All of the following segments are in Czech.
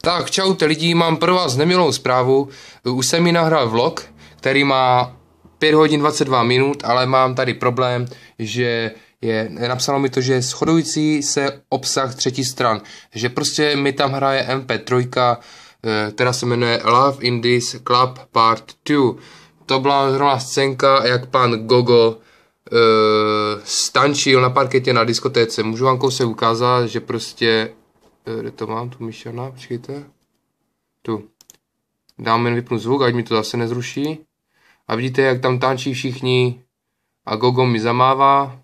Tak, čaute lidi, mám pro vás nemilou zprávu. Už jsem mi nahrál vlog, který má 5 hodin 22 minut, ale mám tady problém, že napsalo mi to, že je shodující se obsah třetí stran. Že prostě mi tam hraje MP3, která se jmenuje Love in this Club Part 2. To byla zrovna scénka, jak pan Gogo stančil na parketě na diskotéce. Můžu vám kousek ukázat, že prostě... Kde to mám, tu myšlena, počkejte. Tu. Dám jen vypnu zvuk, ať mi to zase nezruší. A vidíte, jak tam tančí všichni a Gogo mi zamává.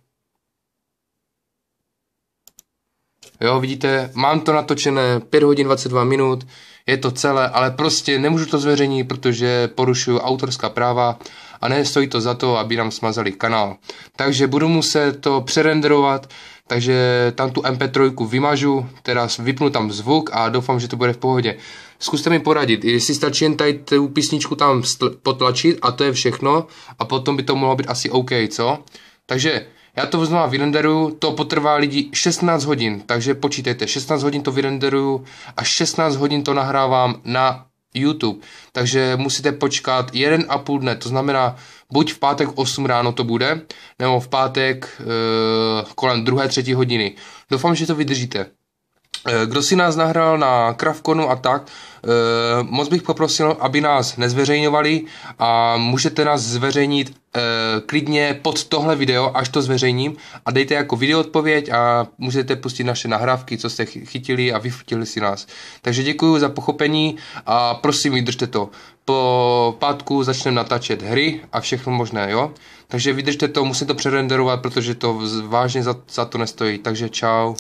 Jo, vidíte, mám to natočené 5 hodin 22 minut, je to celé, ale prostě nemůžu to zveřejnit, protože porušuju autorská práva a nestojí to za to, aby nám smazali kanál. Takže budu muset to přerenderovat, takže tam tu MP3 vymažu, teda vypnu tam zvuk a doufám, že to bude v pohodě. Zkuste mi poradit, jestli stačí jen tady tu písničku tam potlačit a to je všechno a potom by to mohlo být asi OK, co? Takže já to znova vyrenderuju, to potrvá lidi 16 hodin, takže počítejte, 16 hodin to vyrenderuju a 16 hodin to nahrávám na YouTube. Takže musíte počkat 1,5 dne, to znamená buď v pátek 8 ráno to bude, nebo v pátek kolem 2. 3. hodiny. Doufám, že to vydržíte. Kdo si nás nahrál na Craftconu a tak, moc bych poprosil, aby nás nezveřejňovali a můžete nás zveřejnit klidně pod tohle video, až to zveřejním a dejte jako video odpověď a můžete pustit naše nahrávky, co jste chytili a vyfotili si nás. Takže děkuji za pochopení a prosím vydržte to. Po pátku začneme natáčet hry a všechno možné, jo? Takže vydržte to, musím to přerenderovat, protože to vážně za to nestojí. Takže čau.